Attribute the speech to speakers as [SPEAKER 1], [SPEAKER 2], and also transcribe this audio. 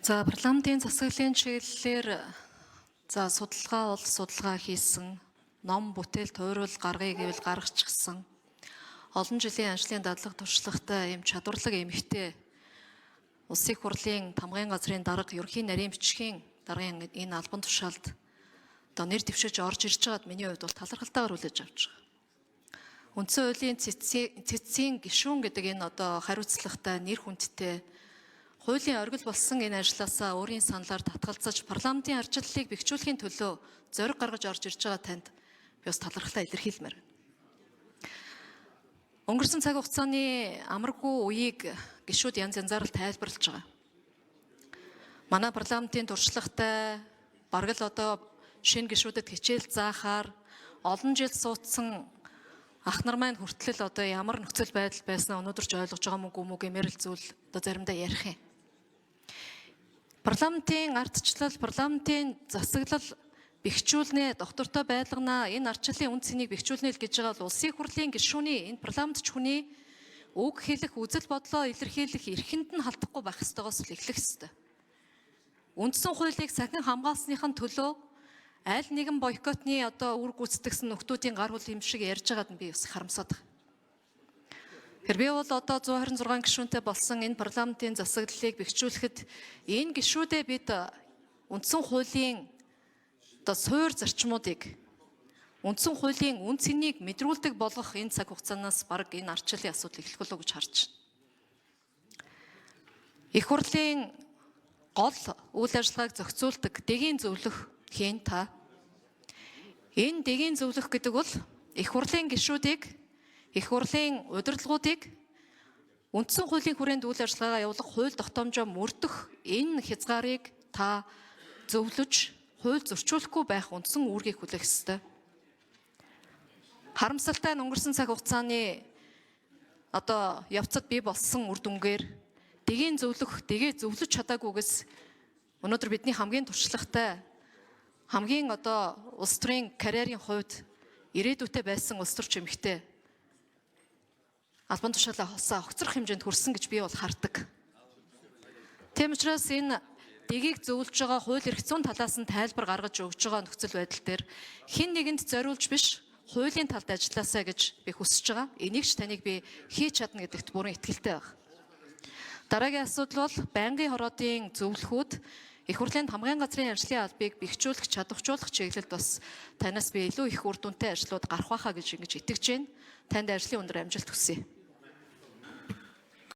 [SPEAKER 1] За парламентын засаглалын чиглэлээр судалгаа хийсэн, ном бүтээл туйруул гаргая гэвэл гаргачихсан. Олон жилийн ажлын дадлаг туршлагатай ийм чадварлаг эмэгтэй Улсын их хурлын тамгын газрын дарга ерөнхий нарийн бичгийн даргын энэ албан тушаалд одоо нэр дэвшиж орж ирж байгаад миний хувьд бол талархалтайгаар хүлээж авч байгаа. Үндсэн хуулийн цэцгийн гишүүн гэдэг энэ одоо хариуцлагатай нэр хүндтэй хуулийн оргил болсон энэ ажлаасаа өөрийн саналаар татгалзаж парламентын арчиллалыг бэхжүүлэхийн төлөө зориг гаргаж орж ирж байгаа танд би бас талархлаа илэрхийлмээр байна. Өнгөрсөн цаг хугацааны амаргүй үеийг гишүүд янз янзаар тайлбарлаж байгаа. Манай парламентын туршлагатай бараг л одоо шинэ гишүүдэд хичээл заахаар олон жил суудсан ах нар маань хүртэл одоо ямар нөхцөл байдал байснаа өнөөдөр ч ойлгож байгаа мүү гэмээр л зүйл одоо заримдаа ярих юм. Парламентын ардчлал, парламентын засаглал бэхжүүлнэ, доктортой байлгана, энэ ардчлалын үн цэнийг бэхжүүлнэ л гэж байгаа бол улсын хурлын гишүүний энэ парламентч хүний үг хэлэх, үзэл бодлоо илэрхийлэх эрхэнд нь халдахгүй байх ёстойгоос л эхлэх ёстой. Үндсэн хуулийг сахин хамгаалсныхын төлөө аль нэгэн бойкотны одоо үр гүйцэтгэсэн нөхдүүдийн гар хөл юм шиг ярьж байгаад би бас харамсаад байна. Би бол одоо 126 гишүүнтэй болсон энэ парламентын засаглалыг бэхжүүлэхэд энэ гишүүдээ бид үндсэн хуулийн одоо суур зарчмуудыг үндсэн хуулийн үн цэнийг мэдрүүлдэг болгох энэ цаг хугацаанаас бараг энэ ардчлалын асуудал эхлэх болов уу гэж харж байна. Их хурлын гол үйл ажиллагааг зохицуулдаг дэгийн зөвлөх хийн та. Энэ дэгийн зөвлөх гэдэг бол их хурлын гишүүдийг, их хурлын удирдлагуудыг үндсэн хуулийн хүрээнд үйл ажиллагаа явуулах хууль тогтоомжоо мөрдөх энэ хязгаарыг та зөвлөж, хууль зөрчүүлэхгүй байх үндсэн үүргийг хүлээх ёстой. Харамсалтай нь өнгөрсөн цаг хугацааны одоо явцад бий болсон үр дүнгээр дэгийн зөвлөж чадаагүйгээс өнөөдөр бидний хамгийн туршлагатай, хамгийн одоо улс төрийн карьерийн хувьд ирээдүйтэй байсан улс төрч эмэгтэй албан тушаалаа огцрох хэмжээнд хүрсэн гэж би бол хардаг. Тийм учраас энэ дэгийг зөвлөж байгаа хууль эрх зүйн талаас нь тайлбар гаргаж өгж байгаа нөхцөл байдал дээр хэн нэгэнд зориулж биш хуулийн талд ажилласаа гэж би хүсэж байгаа. Энийг ч таныг би хийж чадна гэдэгт бүрэн итгэлтэй байна. Дараагийн асуудал бол байнгын хороодын зөвлөхүүд их хурлын тамгын газрын ажлын албыг бэхжүүлэх, чадваржуулах чиглэлд бас танаас би илүү их үр дүнтэй ажлууд гарах байхаа гэж ингэж итгэж байна. Танд ажлын өндөр амжилт хүсье.